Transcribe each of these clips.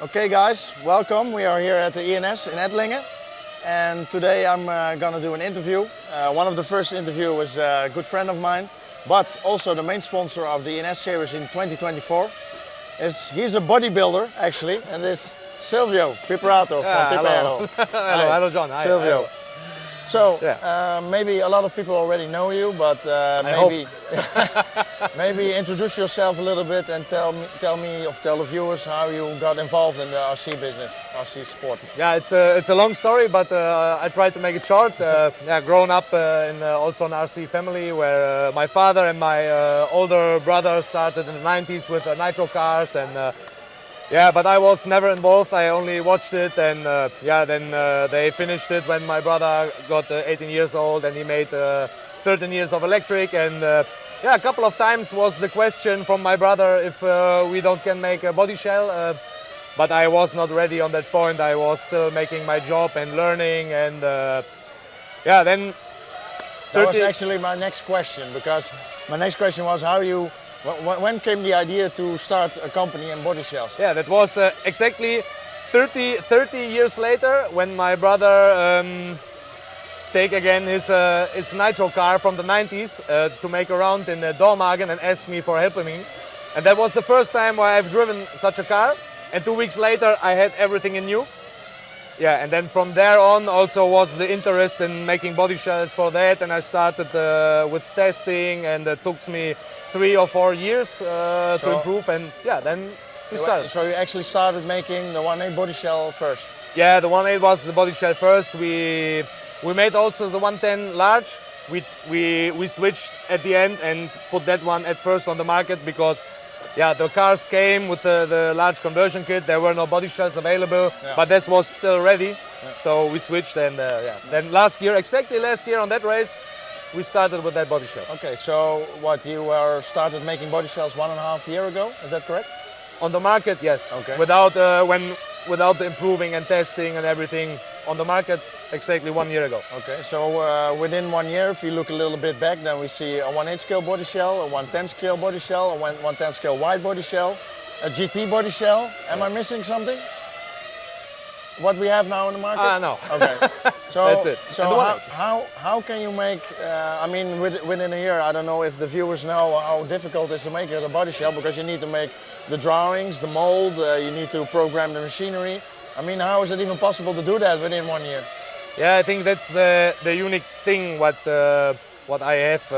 Okay guys, welcome. We are here at the ENS in Ettlingen and today I'm gonna do an interview. One of the first interviews was a good friend of mine, but also the main sponsor of the ENS series in 2024. He's a bodybuilder actually, and it's Silvio Piperato from PIP-Aero. Hello John. Hi, Silvio. hello. So maybe a lot of people already know you, but maybe introduce yourself a little bit and tell the viewers how you got involved in the RC business, RC sport. Yeah, it's a long story, but I try to make it short. Grown up in also an RC family where my father and my older brother started in the 90s with nitro cars and. But I was never involved. I only watched it, and then they finished it when my brother got 18 years old, and he made 13 years of electric. And a couple of times was the question from my brother if we can make a body shell, but I was not ready on that point. I was still making my job and learning, and then. That was actually my next question, because my next question was when came the idea to start a company in body shells? Yeah, that was exactly 30 years later when my brother take again his nitro car from the 90s to make a round in Dormagen and asked me for helping me. And that was the first time where I've driven such a car. And 2 weeks later I had everything in new. Yeah, and then from there on also was the interest in making body shells for that, and I started with testing, and it took me 3 or 4 years to improve, and then we started. So you actually started making the 1.8 body shell first? Yeah, the 1.8 was the body shell first. We made also the 110 large. We switched at the end and put that one at first on the market because the cars came with the large conversion kit. There were no body shells available, but this was still ready. So we switched, and then exactly last year on that race, we started with that body shell. Okay, so you started making body shells 1.5 years ago, is that correct? On the market, yes. Okay. Without the improving and testing and everything on the market, exactly 1 year ago. Okay, so within 1 year, if you look a little bit back, then we see a 1.8 scale body shell, a 110 scale body shell, a 110 scale wide body shell, a GT body shell. Am I missing something? What we have now in the market? No. Okay. So that's it. So how can you make? Within a year, I don't know if the viewers know how difficult it is to make a body shell, because you need to make the drawings, the mold, you need to program the machinery. I mean, how is it even possible to do that within 1 year? Yeah, I think that's the unique thing what I have.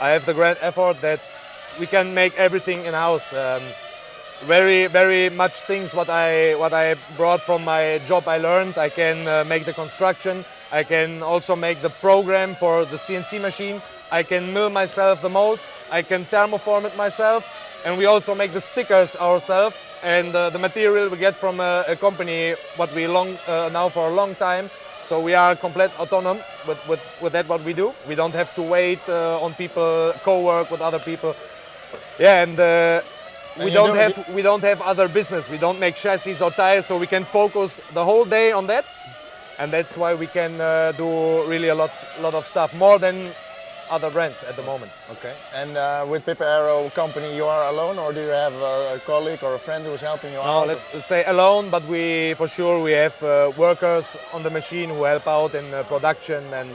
I have the great effort that we can make everything in house. Very much things what I brought from my job I learned. I can make the construction. I can also make the program for the CNC machine. I can mill myself the molds. I can thermoform it myself, and we also make the stickers ourselves. And the material we get from a company what we now for a long time. So we are complete autonomous with that what we do. We don't have to wait on people, co-work with other people. Yeah, and we don't have other business. We don't make chassis or tires, so we can focus the whole day on that. And that's why we can do really a lot of stuff, more than other brands at the moment. Okay. And with PIP-Aero company, you are alone, or do you have a colleague or a friend who is helping you out? No, let's say alone, but we have workers on the machine who help out in production and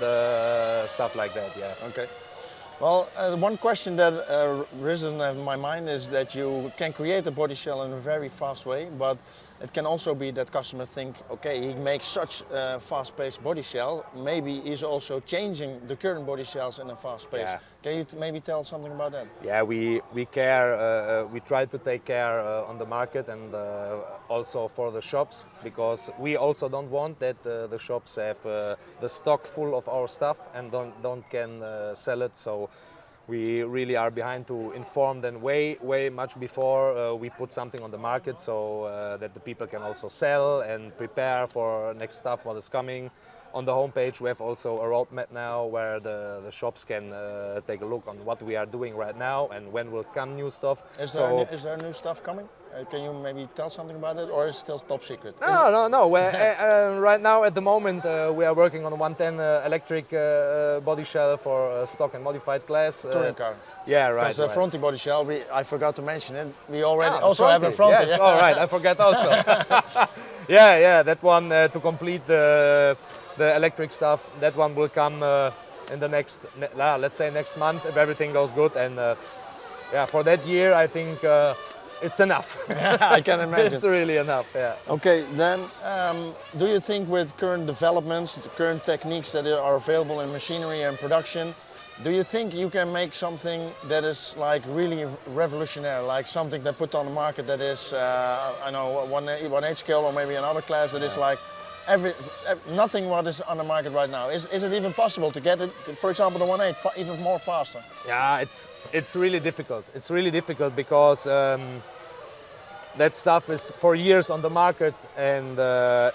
stuff like that. Yeah. Okay. Well, one question that risen in my mind is that you can create a body shell in a very fast way, but it can also be that customers think, okay, he makes such a fast-paced body shell, maybe he's also changing the current body shells in a fast pace. Yeah. Can you maybe tell something about that? Yeah, we care. We try to take care on the market and also for the shops, because we also don't want that the shops have the stock full of our stuff and don't can sell it. So we really are behind to inform them way much before we put something on the market, so that the people can also sell and prepare for next stuff what is coming. On the homepage we have also a roadmap now where the shops can take a look on what we are doing right now and when will come new stuff. Is there new stuff coming? Can you maybe tell something about it, or is it still top secret? No. Right now, at the moment, we are working on a 110 electric body shell for stock and modified class. Touring car. Yeah, right. Because the right. fronty body shell, I forgot to mention it. We already Ah, also have a fronty. Yes, all right. I forgot also. Yeah. That one to complete the electric stuff. That one will come in the next, let's say next month, if everything goes good. And yeah, for that year, I think it's enough. I can imagine. It's really enough. Yeah. Okay, then do you think with current developments, the current techniques that are available in machinery and production, do you think you can make something that is like really revolutionary, like something that put on the market that is, I know, 1/8 scale or maybe another class that is like nothing what is on the market right now? Is it even possible to get it, for example, the 1/8 even more faster? Yeah, it's really difficult. It's really difficult because that stuff is for years on the market, and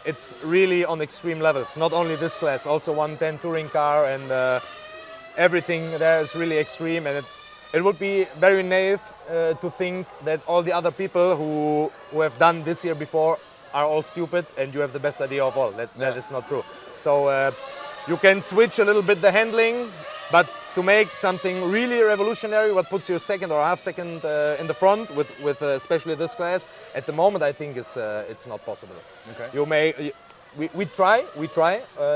it's really on extreme levels. Not only this class, also 110 touring car, and everything there is really extreme. And it would be very naive to think that all the other people who have done this year before are all stupid and you have the best idea of all. That is not true. So you can switch a little bit the handling, but to make something really revolutionary, what puts you second or half second in the front with especially this class, at the moment I think it's not possible. Okay. We try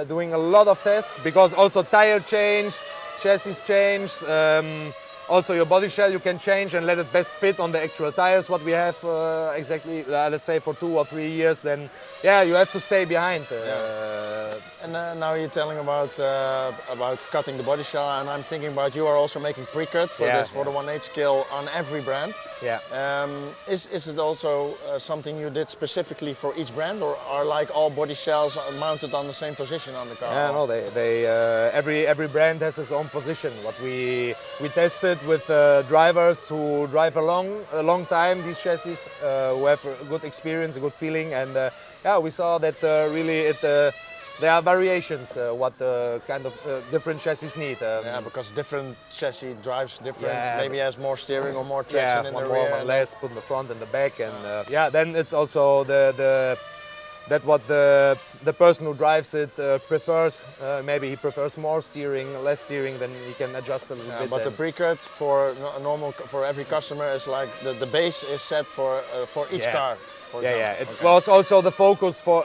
doing a lot of tests, because also tire change, chassis change, also your body shell you can change and let it best fit on the actual tires what we have exactly, let's say for 2 or 3 years, then yeah, you have to stay behind. And now you're telling about cutting the body shell, and I'm thinking about you are also making pre-cut for the 1/8 scale on every brand. Yeah. Is it also something you did specifically for each brand, or are like all body shells mounted on the same position on the car? Yeah, no, every brand has its own position. What we tested with drivers who drive a long time these chassis, who have a good experience, a good feeling, and yeah, we saw that really there are variations what kind of different chassis need. Yeah, because different chassis drives different. Maybe has more steering or more traction in the more, rear. one less, put in the front and the back, and yeah, then it's also what the person who drives it prefers. Maybe he prefers more steering, less steering, then he can adjust a little bit. But the pre-cut for for every customer is like the base is set for each car. It was also the focus for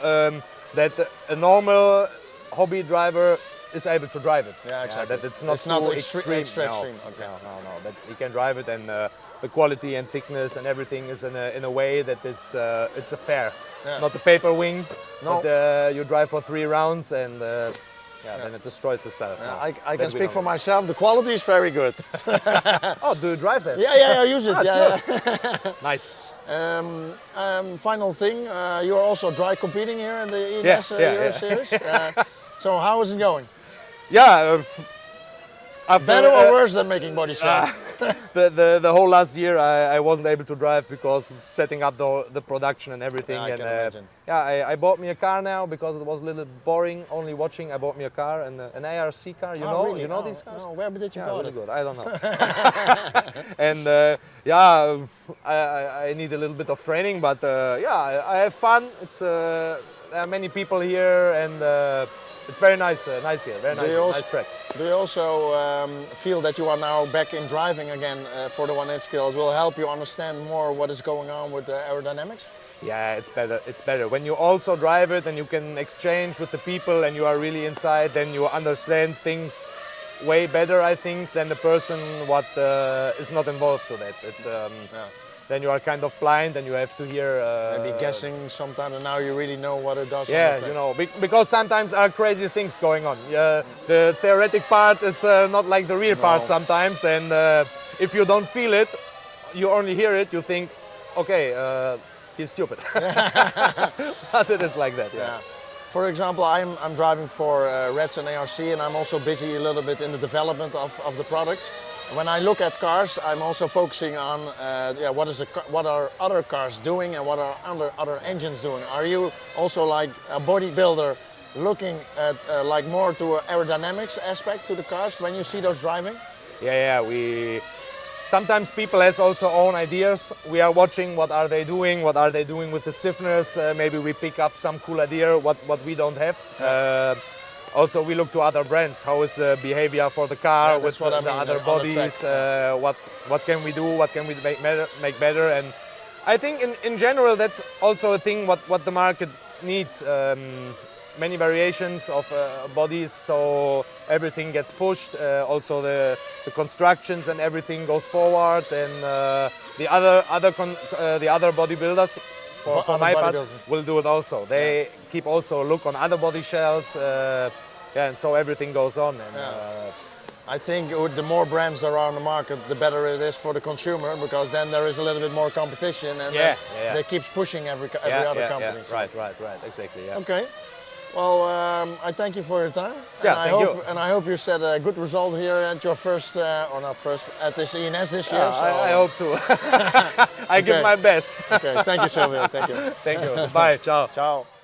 that a normal hobby driver is able to drive it. Yeah, exactly. That it's not too extreme. Okay. No. That he can drive it, and the quality and thickness and everything is in a way that it's a fair, not the paper wing. No. But you drive for 3 rounds and then it destroys itself. I can speak for myself. The quality is very good. Oh, do you drive that? Yeah, I use it. Nice. Final thing, you are also dry competing here in the ENS Euro Series. So how is it going? Yeah. Better or worse than making body shells? The whole last year I wasn't able to drive because setting up the production and everything. Yeah, I can imagine. Yeah, I bought me a car now because it was a little boring only watching. I bought me a car, and an ARC car. Really? You know these cars? No, where did you buy it? Good. I don't know. And I need a little bit of training, but I have fun. It's there are many people here, and it's very nice here. Very nice, nice track. Do you also feel that you are now back in driving again for the 1/8 scale? It will help you understand more what is going on with the aerodynamics? Yeah, it's better. It's better when you also drive it and you can exchange with the people and you are really inside. Then you understand things way better, I think, than the person what is not involved to that. Then you are kind of blind and you have to hear. Maybe guessing sometimes, and now you really know what it does. Yeah, you know, because sometimes are crazy things going on. The theoretic part is not like the real part sometimes, and if you don't feel it, you only hear it. You think, okay, he's stupid. But it is like that. Yeah. For example, I'm driving for Reds and ARC, and I'm also busy a little bit in the development of the products. When I look at cars, I'm also focusing on what are other cars doing and what are other engines doing. Are you also like a bodybuilder looking at like more to an aerodynamics aspect to the cars when you see those driving? Yeah, sometimes people has also own ideas. We are watching what are they doing with the stiffeners. Maybe we pick up some cool idea what we don't have. Also, we look to other brands. How is the behavior for the car with the other bodies? What can we do? What can we make better? And I think in general that's also a thing what the market needs. Many variations of bodies, so everything gets pushed. Also the constructions and everything goes forward, and the other bodybuilders, for my part, will do it also. They keep also a look on other body shells, and so everything goes on. And, I think the more brands there are on the market, the better it is for the consumer, because then there is a little bit more competition, and they keep pushing every other company. So. Right, exactly. Yeah. Okay. Well, I thank you for your time. And I hope you set a good result here at your first, or not first, at this ENS this year. So. I hope to. I give my best. Okay, thank you, Silvio. Thank you. Thank you. Bye. Ciao. Ciao.